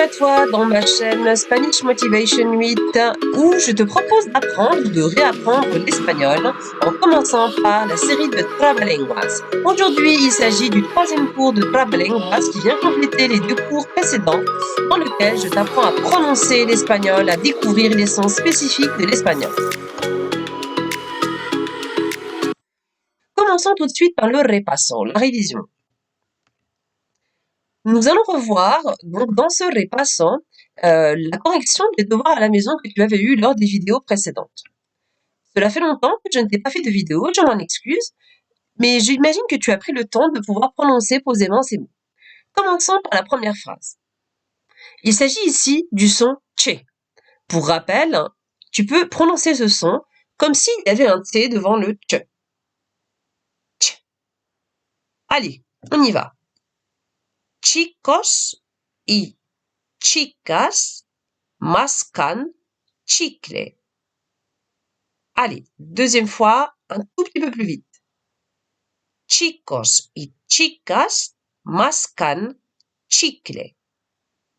à toi dans ma chaîne Spanish Motivation 8 où je te propose d'apprendre ou de réapprendre l'espagnol en commençant par la série de Trabalenguas. Aujourd'hui, il s'agit du troisième cours de Trabalenguas qui vient compléter les deux cours précédents dans lesquels je t'apprends à prononcer l'espagnol, à découvrir les sons spécifiques de l'espagnol. Commençons tout de suite par le repaso, la révision. Nous allons revoir donc dans ce repaso la correction des devoirs à la maison que tu avais eu lors des vidéos précédentes. Cela fait longtemps que je ne t'ai pas fait de vidéo, je m'en excuse, mais j'imagine que tu as pris le temps de pouvoir prononcer posément ces mots. Commençons par la première phrase. Il s'agit ici du son che. Pour rappel, tu peux prononcer ce son comme s'il y avait un T devant le che. Che. Allez, on y va. Chicos y chicas mascan chicle. Allez, deuxième fois, un tout petit peu plus vite. Chicos y chicas mascan chicle.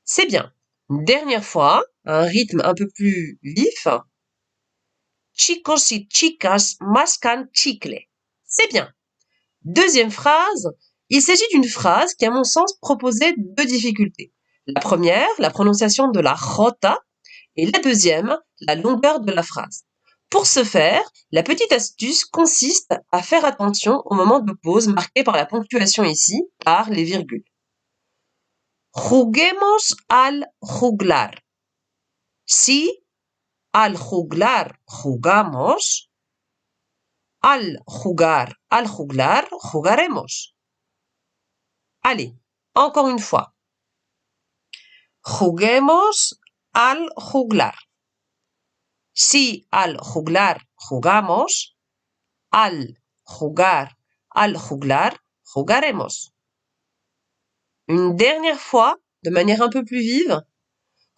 C'est bien. Dernière fois, un rythme un peu plus vif. Chicos y chicas mascan chicle. C'est bien. Deuxième phrase, il s'agit d'une phrase qui, à mon sens, proposait deux difficultés. La première, la prononciation de la jota, et la deuxième, la longueur de la phrase. Pour ce faire, la petite astuce consiste à faire attention au moment de pause marqué par la ponctuation ici, par les virgules. Juguemos al juglar. Si al juglar jugamos, al juglar, jugaremos. Allez, encore une fois. Juguemos al juglar. Si al juglar jugamos, al juglar, jugaremos. Une dernière fois, de manière un peu plus vive.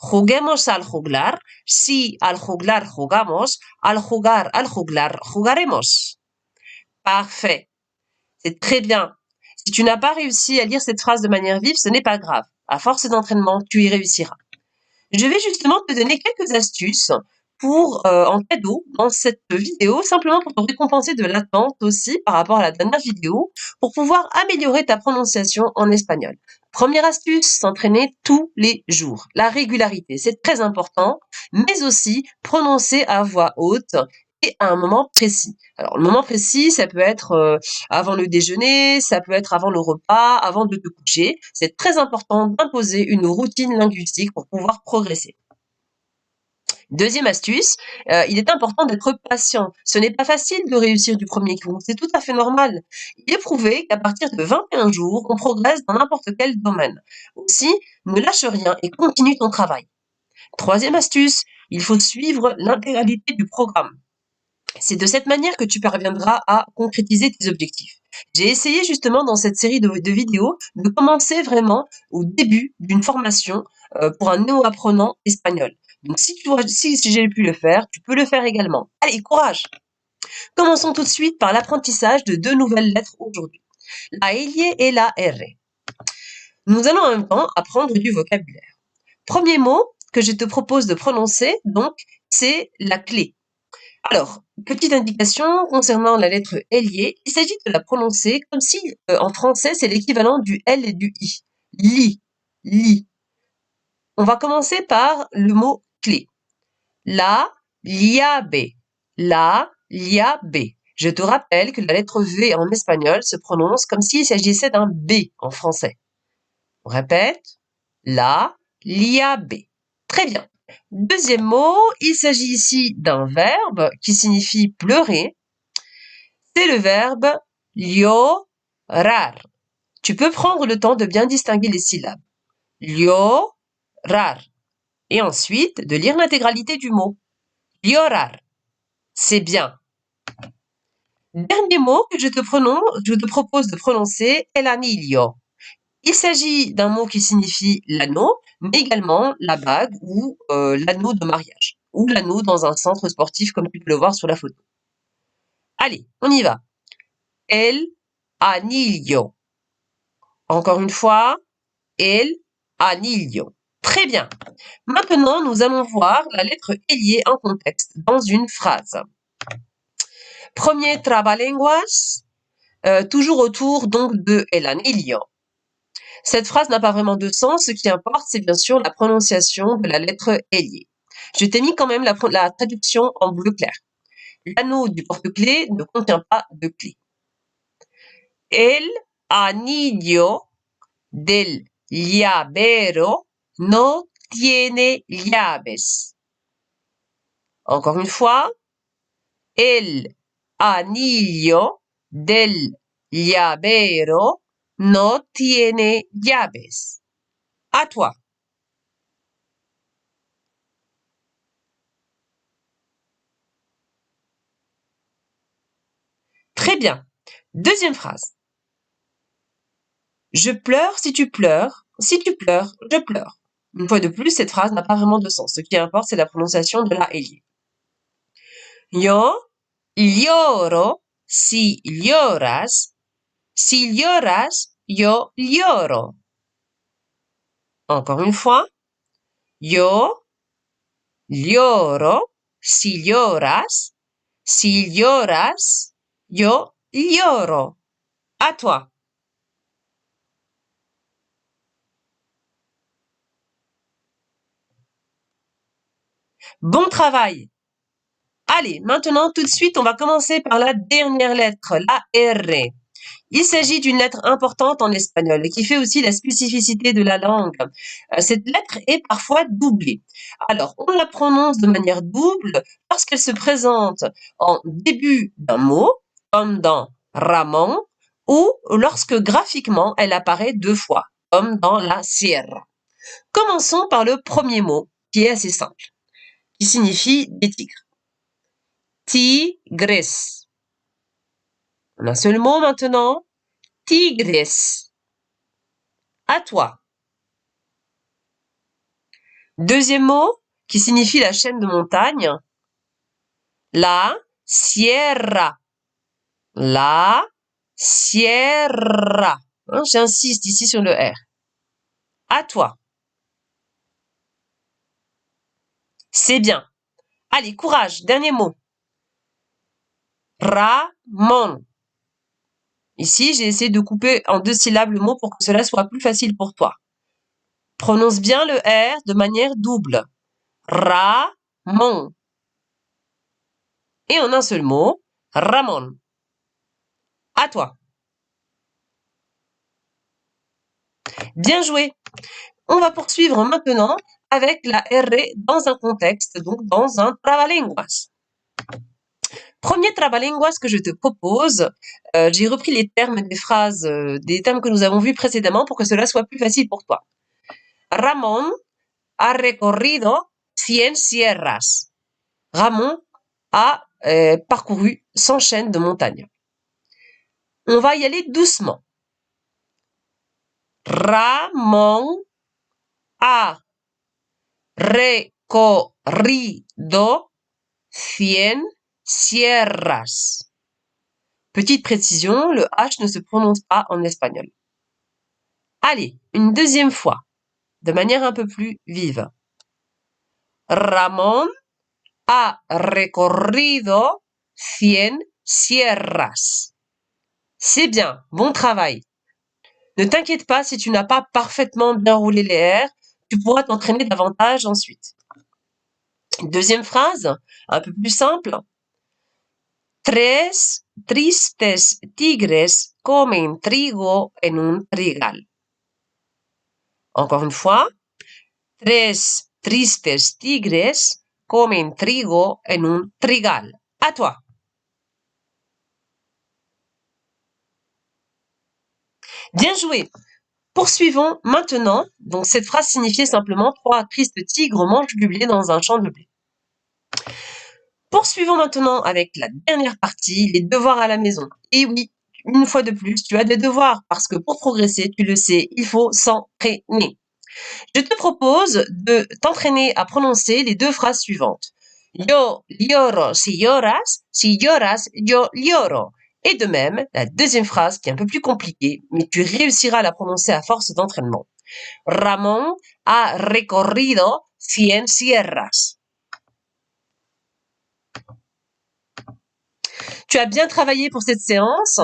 Juguemos al juglar. Si al juglar jugamos, al juglar, jugaremos. Parfait. C'est très bien. Si tu n'as pas réussi à lire cette phrase de manière vive, ce n'est pas grave. À force d'entraînement, tu y réussiras. Je vais justement te donner quelques astuces pour en cadeau dans cette vidéo, simplement pour te récompenser de l'attente aussi par rapport à la dernière vidéo, pour pouvoir améliorer ta prononciation en espagnol. Première astuce, s'entraîner tous les jours. La régularité, c'est très important, mais aussi prononcer à voix haute et à un moment précis. Alors, le moment précis, ça peut être avant le déjeuner, ça peut être avant le repas, avant de te coucher. C'est très important d'imposer une routine linguistique pour pouvoir progresser. Deuxième astuce, il est important d'être patient. Ce n'est pas facile de réussir du premier coup, c'est tout à fait normal. Il est prouvé qu'à partir de 21 jours, on progresse dans n'importe quel domaine. Aussi, ne lâche rien et continue ton travail. Troisième astuce, il faut suivre l'intégralité du programme. C'est de cette manière que tu parviendras à concrétiser tes objectifs. J'ai essayé justement dans cette série de vidéos de commencer vraiment au début d'une formation pour un néo-apprenant espagnol. Donc si j'ai pu le faire, tu peux le faire également. Allez, courage! Commençons tout de suite par l'apprentissage de deux nouvelles lettres aujourd'hui. La L et la R. Nous allons en même temps apprendre du vocabulaire. Premier mot que je te propose de prononcer, donc, c'est la clé. Alors, petite indication concernant la lettre L, il s'agit de la prononcer comme si, en français, c'est l'équivalent du L et du I. Li. On va commencer par le mot clé. La, llave. La, llave. Je te rappelle que la lettre V en espagnol se prononce comme s'il s'agissait d'un B en français. On répète. La, llave. Très bien. Deuxième mot, il s'agit ici d'un verbe qui signifie pleurer. C'est le verbe llorar. Tu peux prendre le temps de bien distinguer les syllabes. Llorar. Et ensuite, de lire l'intégralité du mot. Llorar. C'est bien. Dernier mot que je te propose de prononcer, el anillo. Il s'agit d'un mot qui signifie l'anneau, mais également la bague ou l'anneau de mariage, ou l'anneau dans un centre sportif comme tu peux le voir sur la photo. Allez, on y va. El anillo. Encore une fois, el anillo. Très bien. Maintenant, nous allons voir la lettre ailier en contexte dans une phrase. Premier traba-lenguas, toujours autour donc de el anillo. Cette phrase n'a pas vraiment de sens. Ce qui importe, c'est bien sûr la prononciation de la lettre ailier. Je t'ai mis quand même la traduction en bleu clair. L'anneau du porte-clés ne contient pas de clé. El anillo del llavero no tiene llaves. Encore une fois, el anillo del llavero no tiene llaves. À toi. Très bien. Deuxième phrase. Je pleure si tu pleures. Si tu pleures, je pleure. Une fois de plus, cette phrase n'a pas vraiment de sens. Ce qui importe, c'est la prononciation de la ailier. Yo lloro si lloras. Si lloras, yo lloro. Encore une fois. Yo lloro si lloras. Si lloras, yo lloro. À toi. Bon travail. Allez, maintenant, tout de suite, on va commencer par la dernière lettre, la R. Il s'agit d'une lettre importante en espagnol et qui fait aussi la spécificité de la langue. Cette lettre est parfois doublée. Alors, on la prononce de manière double parce qu'elle se présente en début d'un mot, comme dans Ramón, ou lorsque graphiquement elle apparaît deux fois, comme dans la Sierra. Commençons par le premier mot, qui est assez simple, qui signifie des tigres. Tigres. En un seul mot maintenant, tigres. À toi. Deuxième mot, qui signifie la chaîne de montagne, la sierra. La sierra. Hein, j'insiste ici sur le R. À toi. C'est bien. Allez, courage. Dernier mot. Ramón. Ici, j'ai essayé de couper en 2 syllabes le mot pour que cela soit plus facile pour toi. Prononce bien le R de manière double. Ramón. Et en un seul mot, Ramón. À toi. Bien joué. On va poursuivre maintenant avec la R dans un contexte, donc dans un trabalenguas. Premier trabalenguas que je te propose, j'ai repris les termes des phrases, des termes que nous avons vus précédemment pour que cela soit plus facile pour toi. Ramón ha recorrido 100 sierras. Ramón a parcouru 100 chaînes de montagnes. On va y aller doucement. Ramón ha recorrido 100 sierras. Petite précision, le H ne se prononce pas en espagnol. Allez, une deuxième fois, de manière un peu plus vive. Ramón ha recorrido 100 sierras. C'est bien, bon travail. Ne t'inquiète pas si tu n'as pas parfaitement bien roulé les R, tu pourras t'entraîner davantage ensuite. Deuxième phrase, un peu plus simple. Tres tristes tigres comen trigo en un trigal. Encore une fois. Tres tristes tigres comen trigo en un trigal. À toi. Bien joué. Poursuivons maintenant. Donc, cette phrase signifiait simplement 3 tristes tigres mangent du blé dans un champ de blé. Poursuivons maintenant avec la dernière partie, les devoirs à la maison. Et oui, une fois de plus, tu as des devoirs parce que pour progresser, tu le sais, il faut s'entraîner. Je te propose de t'entraîner à prononcer les 2 phrases suivantes. Yo lloro si lloras, yo lloro. Et de même, la deuxième phrase qui est un peu plus compliquée, mais tu réussiras à la prononcer à force d'entraînement. Ramón ha recorrido 100 sierras. Tu as bien travaillé pour cette séance.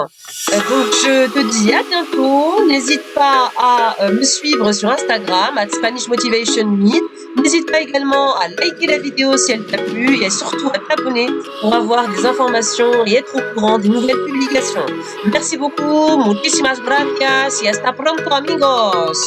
Donc, je te dis à bientôt. N'hésite pas à me suivre sur Instagram, @SpanishMotivationMe. N'hésite pas également à liker la vidéo si elle t'a plu et surtout à t'abonner pour avoir des informations et être au courant des nouvelles publications. Merci beaucoup. Muchísimas gracias y hasta pronto, amigos.